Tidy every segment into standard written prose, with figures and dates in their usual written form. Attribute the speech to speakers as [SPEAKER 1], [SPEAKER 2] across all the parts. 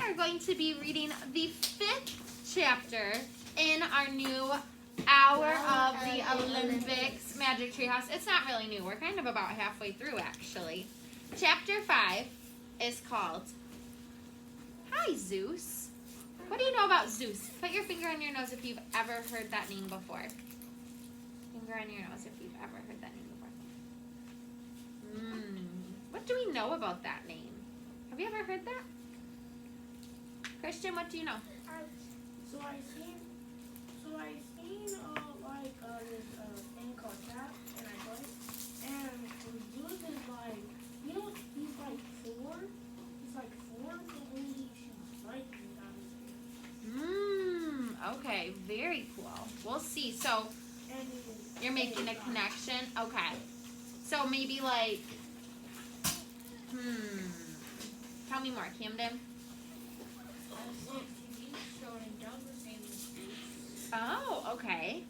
[SPEAKER 1] are going to be reading the 5th chapter in our new Hour of the Olympics Magic Tree House. It's not really new. We're kind of about halfway through, actually. Chapter 5 is called Hi, Zeus. What do you know about Zeus? Put your finger on your nose if you've ever heard that name before. Finger on your nose if you've ever heard that name before. What do we know about that name? Have you ever heard that? Christian, what do you know?
[SPEAKER 2] So I seen this thing called Tap, and I played, and Zeus is like, you know, he's like 4. He's like 4, and he shoots lightning down his ear.
[SPEAKER 1] Okay, very cool. We'll see. So
[SPEAKER 2] And
[SPEAKER 1] you're making a connection? Okay. So maybe like, tell me more, Camden. Oh, okay.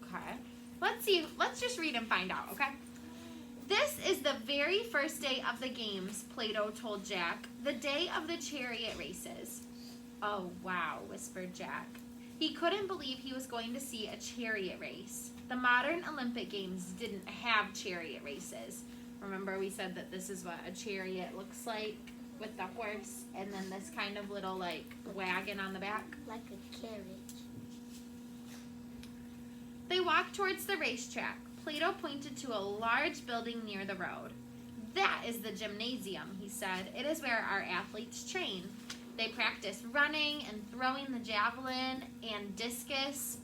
[SPEAKER 1] Okay. Let's see. Let's just read and find out, okay? This is the very first day of the games, Plato told Jack. The day of the chariot races. Oh, wow, whispered Jack. He couldn't believe he was going to see a chariot race. The modern Olympic Games didn't have chariot races. Remember we said that this is what a chariot looks like with the horse and then this kind of little like wagon on the back?
[SPEAKER 3] Like a carriage.
[SPEAKER 1] They walked towards the racetrack. Plato pointed to a large building near the road. That is the gymnasium, he said. It is where our athletes train. They practice running and throwing the javelin and discus.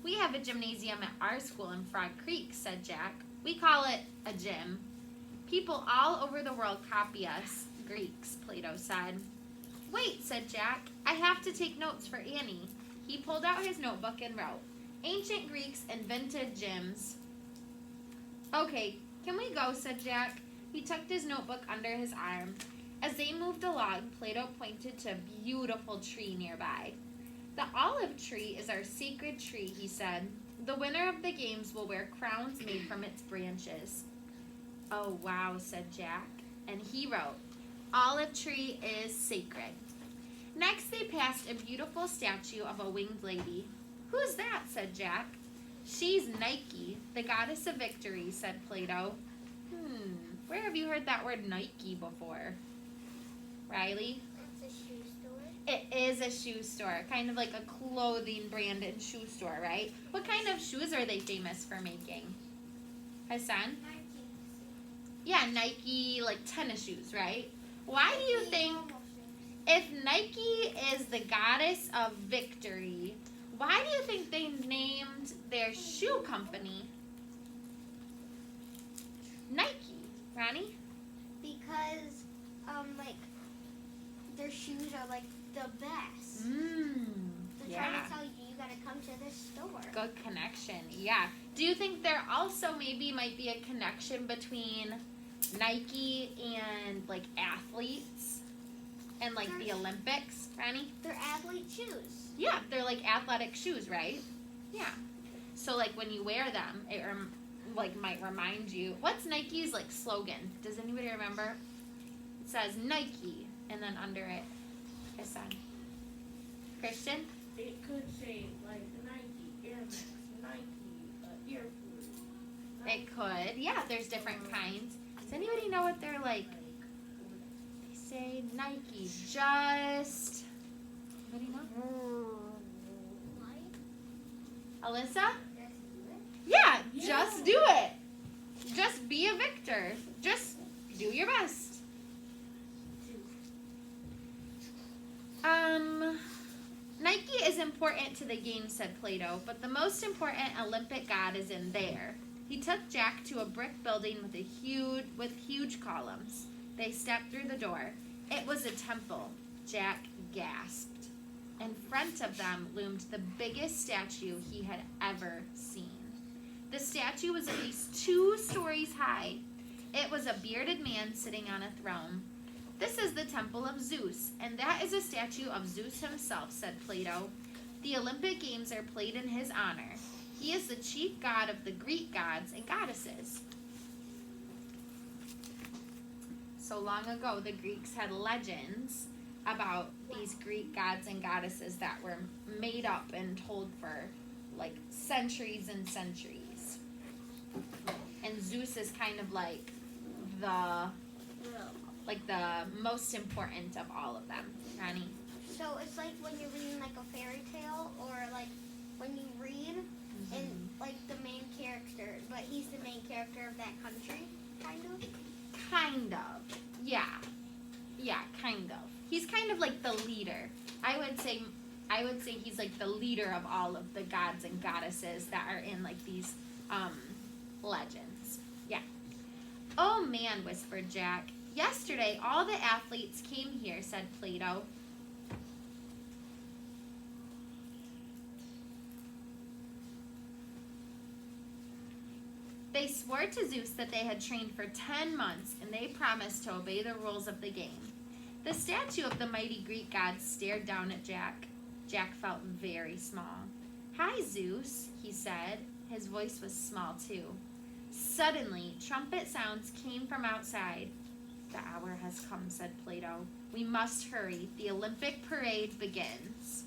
[SPEAKER 1] We have a gymnasium at our school in Frog Creek, said Jack. We call it a gym. People all over the world copy us, Greeks, Plato said. Wait, said Jack. I have to take notes for Annie. He pulled out his notebook and wrote, Ancient Greeks invented gyms. Okay, can we go, said Jack. He tucked his notebook under his arm. As they moved along, Plato pointed to a beautiful tree nearby. The olive tree is our sacred tree, he said. The winner of the games will wear crowns made from its branches. Oh, wow, said Jack. And he wrote, Olive tree is sacred. Next, they passed a beautiful statue of a winged lady. Who's that, said Jack. She's Nike, the goddess of victory, said Plato. Where have you heard that word Nike before? Riley?
[SPEAKER 3] It's a shoe store.
[SPEAKER 1] It is a shoe store, kind of like a clothing branded shoe store, right? What kind of shoes are they famous for making? Hassan? Yeah, Nike, like tennis shoes, right? Why do you think, if Nike is the goddess of victory, why do you think they named their shoe company Nike? Ronnie?
[SPEAKER 3] Because, their shoes are like the best. They're trying to tell you gotta come to this store.
[SPEAKER 1] Good connection, yeah. Do you think there also maybe might be a connection between Nike and like athletes and like the Olympics, Ronnie?
[SPEAKER 3] They're athlete shoes.
[SPEAKER 1] Yeah, they're like athletic shoes, right? Yeah. So like when you wear them, it might remind you. What's Nike's like slogan? Does anybody remember? It says Nike, and then under it, Hassan. Christian?
[SPEAKER 2] It could say like Nike, Air Max, Nike, Air Force.
[SPEAKER 1] It could. Yeah, there's different kinds. Does anybody know what they're like? They say Nike just. Anybody know? Alyssa? Yeah, just do it. Just be a victor. Just do your best. Nike is important to the game, said Plato, but the most important Olympic god is in there. He took Jack to a brick building with huge columns. They stepped through the door. It was a temple. Jack gasped. In front of them loomed the biggest statue he had ever seen. The statue was at least 2 stories high. It was a bearded man sitting on a throne. This is the temple of Zeus, and that is a statue of Zeus himself, said Plato. The Olympic Games are played in his honor. He is the chief god of the Greek gods and goddesses. So long ago, the Greeks had legends about these Greek gods and goddesses that were made up and told for like centuries and centuries. And Zeus is kind of like the most important of all of them. Ronnie?
[SPEAKER 3] So it's like when you're reading like a fairy tale, or like when you read and like the main character, but he's the main character of that country, kind of?
[SPEAKER 1] Kind of. Yeah. Yeah, kind of. He's kind of like the leader. I would say he's like the leader of all of the gods and goddesses that are in like these legends. Yeah. Oh man, whispered Jack. Yesterday all the athletes came here, said Plato. They swore to Zeus that they had trained for 10 months, and they promised to obey the rules of the game. The statue of the mighty Greek god stared down at Jack. Jack felt very small. Hi, Zeus, he said. His voice was small, too. Suddenly, trumpet sounds came from outside. The hour has come, said Plato. We must hurry. The Olympic parade begins.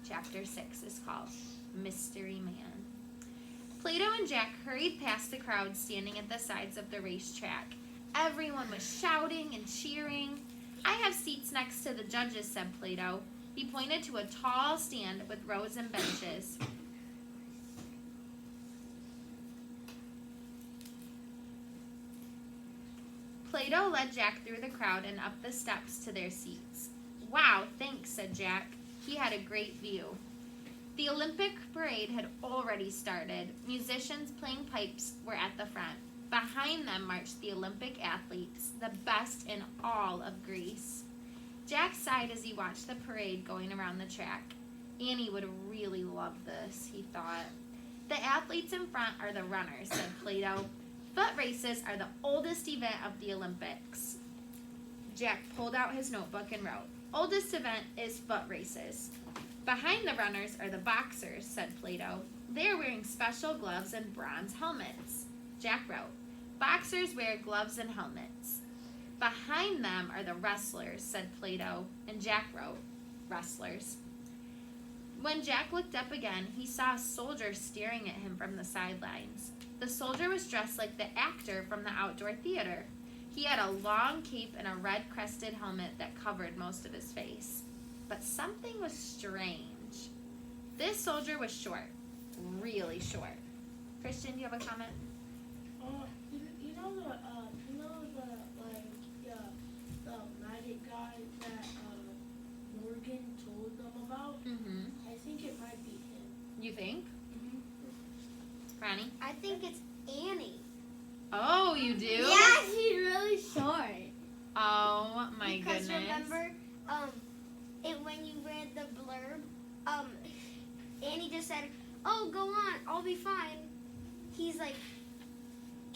[SPEAKER 1] Chapter 6 is called Mystery Man. Plato and Jack hurried past the crowd standing at the sides of the racetrack. Everyone was shouting and cheering. I have seats next to the judges, said Plato. He pointed to a tall stand with rows and benches. Plato led Jack through the crowd and up the steps to their seats. Wow, thanks, said Jack. He had a great view. The Olympic parade had already started. Musicians playing pipes were at the front. Behind them marched the Olympic athletes, the best in all of Greece. Jack sighed as he watched the parade going around the track. Annie would really love this, he thought. The athletes in front are the runners, said Plato. Foot races are the oldest event of the Olympics. Jack pulled out his notebook and wrote, Oldest event is foot races. Behind the runners are the boxers, said Plato. They are wearing special gloves and bronze helmets. Jack wrote, Boxers wear gloves and helmets. Behind them are the wrestlers, said Plato, and Jack wrote, Wrestlers. When Jack looked up again, he saw a soldier staring at him from the sidelines. The soldier was dressed like the actor from the outdoor theater. He had a long cape and a red-crested helmet that covered most of his face. But something was strange. This soldier was short, really short. Christian, do you have a comment?
[SPEAKER 2] The magic guy that Morgan told them about?
[SPEAKER 1] Mm-hmm.
[SPEAKER 2] I think it might be him.
[SPEAKER 1] You think?
[SPEAKER 2] Mm-hmm.
[SPEAKER 1] Ronnie?
[SPEAKER 3] I think it's Annie.
[SPEAKER 1] Oh, you do?
[SPEAKER 3] Yeah, she's really short.
[SPEAKER 1] Oh, my
[SPEAKER 3] because
[SPEAKER 1] goodness.
[SPEAKER 3] Remember, when you read the blurb, Annie just said, "Oh, go on, I'll be fine." He's like,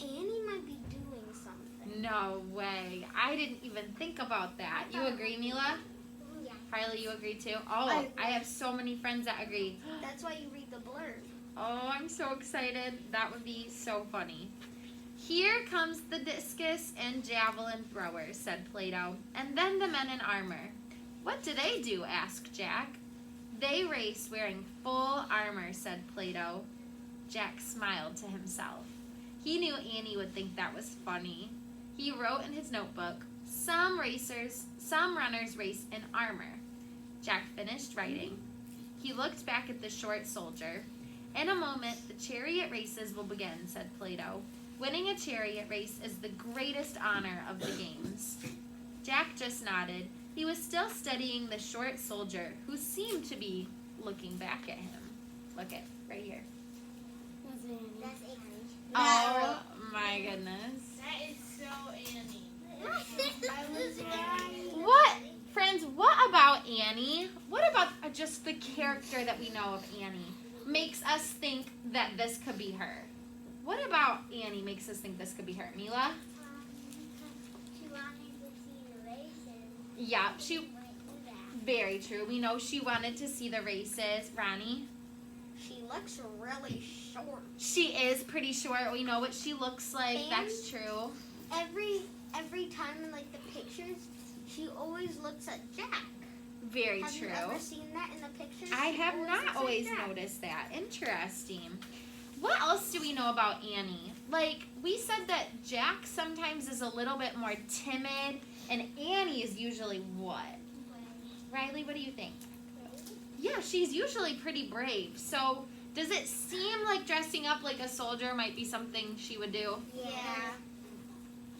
[SPEAKER 3] Annie might be doing something.
[SPEAKER 1] No way. I didn't even think about that. You agree, Mila?
[SPEAKER 3] Yeah.
[SPEAKER 1] Harley, you agree too? Oh, I have so many friends that agree.
[SPEAKER 3] That's why you read the blurb.
[SPEAKER 1] Oh, I'm so excited. That would be so funny. Here comes the discus and javelin throwers, said Plato, and then the men in armor. What do they do? Asked Jack. They race wearing full armor, said Plato. Jack smiled to himself. He knew Annie would think that was funny. He wrote in his notebook, some runners race in armor. Jack finished writing. He looked back at the short soldier. In a moment, the chariot races will begin, said Plato. Winning a chariot race is the greatest honor of the games. Jack just nodded. He was still studying the short soldier, who seemed to be looking back at him. Look at right here.
[SPEAKER 3] That's Annie.
[SPEAKER 1] Oh my goodness.
[SPEAKER 2] That is so Annie.
[SPEAKER 3] I was right.
[SPEAKER 1] What, friends, what about Annie? What about just the character that we know of Annie makes us think that this could be her? What about Annie makes us think this could be her? Mila?
[SPEAKER 3] She wanted to see the races.
[SPEAKER 1] Yeah, very true. We know she wanted to see the races. Ronnie?
[SPEAKER 3] She looks really short.
[SPEAKER 1] She is pretty short. We know what she looks like.
[SPEAKER 3] And
[SPEAKER 1] that's true.
[SPEAKER 3] Every time in like the pictures, she always looks at Jack.
[SPEAKER 1] Very
[SPEAKER 3] Have
[SPEAKER 1] true.
[SPEAKER 3] you ever seen that in the pictures?
[SPEAKER 1] I
[SPEAKER 3] She
[SPEAKER 1] have
[SPEAKER 3] always
[SPEAKER 1] not
[SPEAKER 3] looks at
[SPEAKER 1] always
[SPEAKER 3] Jack.
[SPEAKER 1] noticed that. Interesting. What else do we know about Annie? Like, we said that Jack sometimes is a little bit more timid, and Annie is usually what? Riley, what do you think? Yeah, she's usually pretty brave. So, does it seem like dressing up like a soldier might be something she would do?
[SPEAKER 3] Yeah.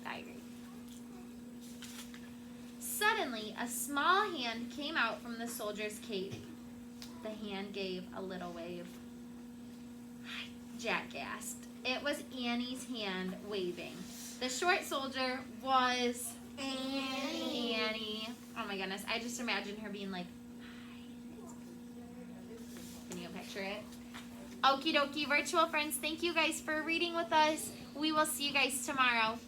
[SPEAKER 1] I agree. Suddenly, a small hand came out from the soldier's cave. The hand gave a little wave. Jack gasped. It was Annie's hand waving. The short soldier was Annie. Oh my goodness, I just imagine her being like, hi. Can you picture it? Okie dokie, virtual friends, thank you guys for reading with us. We will see you guys tomorrow.